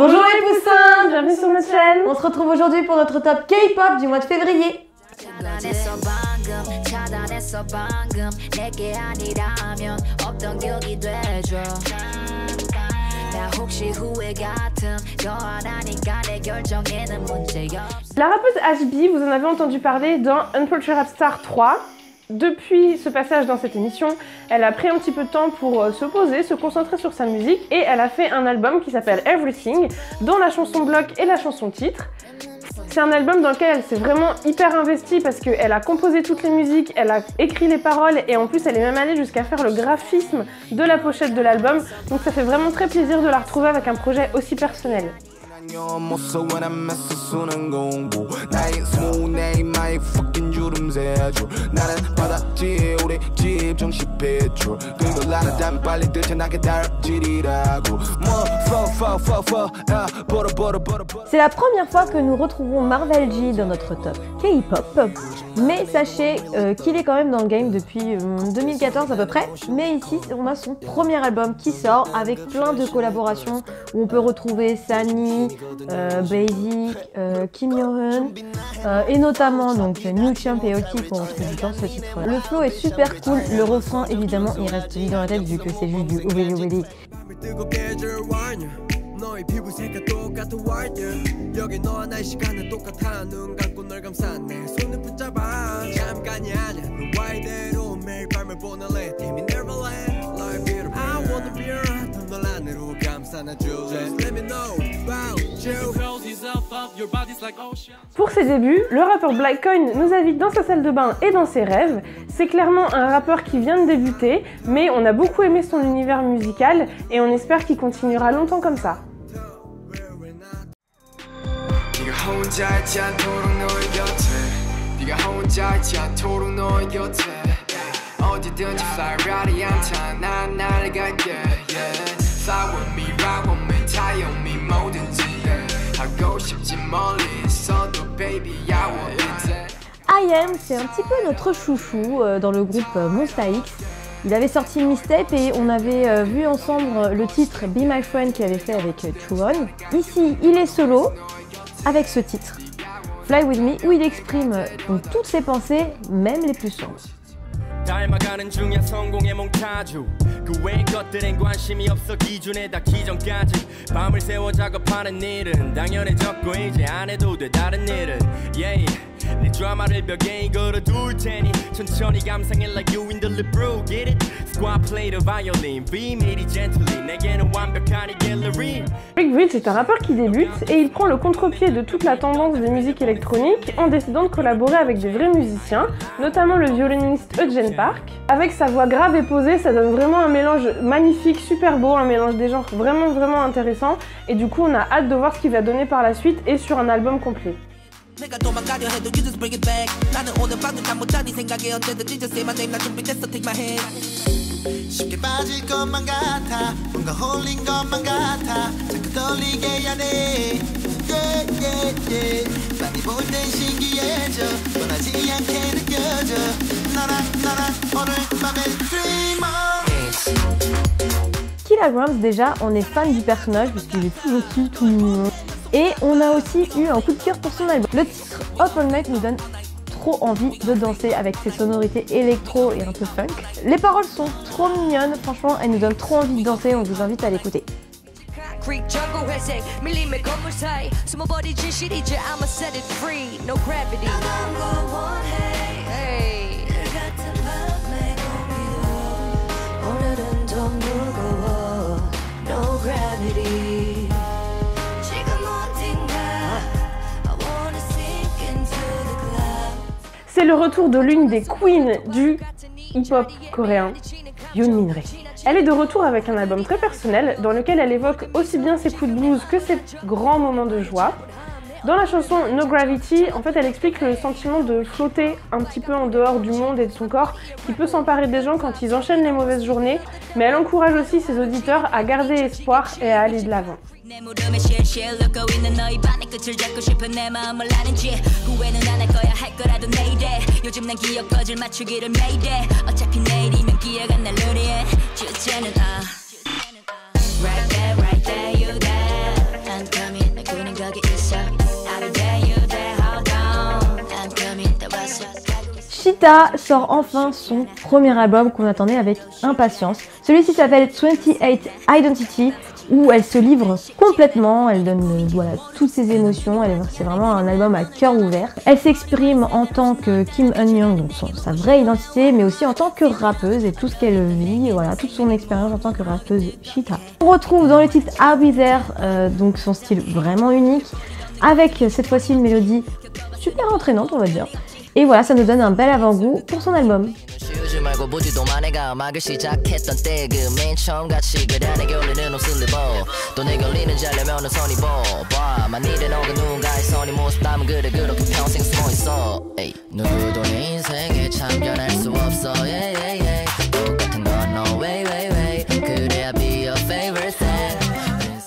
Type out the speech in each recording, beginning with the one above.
Bonjour les poussins, bienvenue sur notre chaîne. On se retrouve aujourd'hui pour notre top K-pop du mois de février. La rappeuse HB, vous en avez entendu parler dans Uncultured Rap Star 3. Depuis ce passage dans cette émission, elle a pris un petit peu de temps pour se poser, se concentrer sur sa musique et elle a fait un album qui s'appelle Everything, dont la chanson bloc et la chanson titre. C'est un album dans lequel elle s'est vraiment hyper investie parce qu'elle a composé toutes les musiques, elle a écrit les paroles et en plus elle est même allée jusqu'à faire le graphisme de la pochette de l'album. Donc ça fait vraiment très plaisir de la retrouver avec un projet aussi personnel. C'est la première fois que nous retrouvons Marvel G dans notre top K-pop, mais sachez qu'il est quand même dans le game depuis 2014 à peu près, mais ici on a son premier album qui sort avec plein de collaborations où on peut retrouver Sunny, Basic, Kim Yo-eun et notamment donc New Champ et Oki qu'on retrouve dans ce titre. Le flow est super cool, le refrain évidemment il reste vite dans la tête vu que c'est juste du Obeli Obeli. Pour ses débuts, le rappeur Blackcoin nous invite dans sa salle de bain et dans ses rêves. C'est clairement un rappeur qui vient de débuter, mais on a beaucoup aimé son univers musical et on espère qu'il continuera longtemps comme ça. I.am, c'est un petit peu notre chouchou dans le groupe Monsta X. Il avait sorti une mixtape et on avait vu ensemble le titre Be My Friend qu'il avait fait avec Chuwon. Ici, il est solo avec ce titre, Fly With Me, où il exprime toutes ses pensées, même les plus sombres. 닮아가는 중이야 성공의 몽타주 그 외의 것들엔 관심이 없어 기준에 다 기존까지 밤을 새워 작업하는 일은 당연해졌고 이제 안 해도 돼 다른 일은 yeah 내 드라마를 벽에 걸어둘 테니 천천히 감상해 like you in the lip bro get it squad play the violin be me gently 내게는 완벽한 이 gallery. Rick Village est un rappeur qui débute et il prend le contre-pied de toute la tendance des musiques électroniques en décidant de collaborer avec des vrais musiciens, notamment le violoniste Eugene Park. Avec sa voix grave et posée, ça donne vraiment un mélange magnifique, super beau, un mélange des genres vraiment intéressant et du coup on a hâte de voir ce qu'il va donner par la suite et sur un album complet. Kilograms, déjà, on est fan du personnage parce qu'il est tout gentil, tout mignon. Et on a aussi eu un coup de cœur pour son album. Le titre Up All Night nous donne trop envie de danser avec ses sonorités électro et un peu funk. Les paroles sont trop mignonnes, franchement, elles nous donnent trop envie de danser, on vous invite à l'écouter. C'est le retour de l'une des queens du hip-hop coréen, Yoon Min-rae. Elle est de retour avec un album très personnel dans lequel elle évoque aussi bien ses coups de blues que ses grands moments de joie. Dans la chanson No Gravity, en fait, elle explique le sentiment de flotter un petit peu en dehors du monde et de son corps qui peut s'emparer des gens quand ils enchaînent les mauvaises journées, mais elle encourage aussi ses auditeurs à garder espoir et à aller de l'avant. Cheetah sort enfin son premier album qu'on attendait avec impatience. Celui-ci s'appelle 28 Identity, où elle se livre complètement, elle donne voilà, toutes ses émotions, c'est vraiment un album à cœur ouvert. Elle s'exprime en tant que Kim Eun-young, donc sa vraie identité, mais aussi en tant que rappeuse et tout ce qu'elle vit, voilà, toute son expérience en tant que rappeuse Cheetah. On retrouve dans le titre I'll Be There, donc son style vraiment unique, avec cette fois-ci une mélodie super entraînante on va dire. Et voilà, ça nous donne un bel avant-goût pour son album.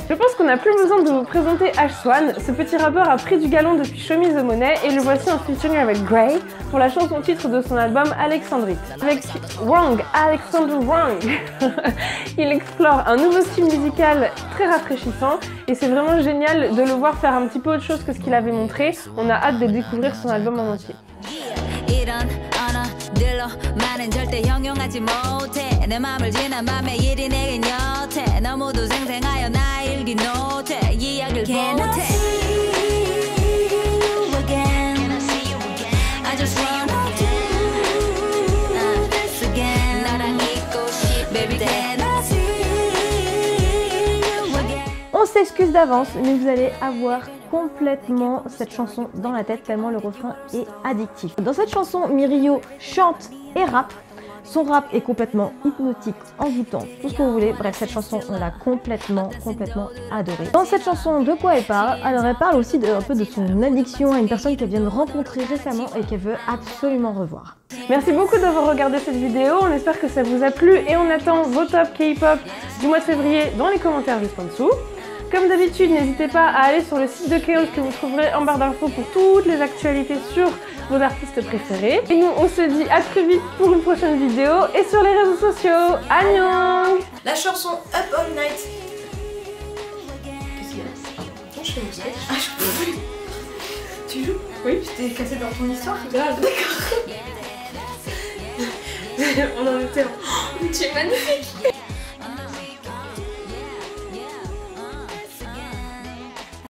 Je pense qu'on n'a plus besoin de vous présenter H-Swan. Ce petit rappeur a pris du galon depuis Show Me the Money et le voici en featuring avec Grey pour la chanson titre de son album Alexandrie. Avec Wrong, Alexander Wrong, il explore un nouveau style musical très rafraîchissant et c'est vraiment génial de le voir faire un petit peu autre chose que ce qu'il avait montré. On a hâte de découvrir son album en entier. On s'excuse d'avance, mais vous allez avoir complètement cette chanson dans la tête tellement le refrain est addictif. Dans cette chanson, Mirio chante et rappe. Son rap est complètement hypnotique, envoûtant, tout ce que vous voulez. Bref, cette chanson, on l'a complètement adorée. Dans cette chanson, de quoi elle parle? Alors, elle parle aussi un peu de son addiction à une personne qu'elle vient de rencontrer récemment et qu'elle veut absolument revoir. Merci beaucoup d'avoir regardé cette vidéo, on espère que ça vous a plu et on attend vos tops K-pop du mois de février dans les commentaires juste en dessous. Comme d'habitude, n'hésitez pas à aller sur le site de K-House que vous trouverez en barre d'infos pour toutes les actualités sur vos artistes préférés. Et nous, on se dit à très vite pour une prochaine vidéo et sur les réseaux sociaux. Annyeong! La chanson Up All Night. Qu'est-ce qu'il y a? Attends, je fais mon sketch. Ah, je peux plus. Tu joues? Oui. Je t'ai cassé dans ton histoire? Grave, d'accord. On en était en... Tu es magnifique.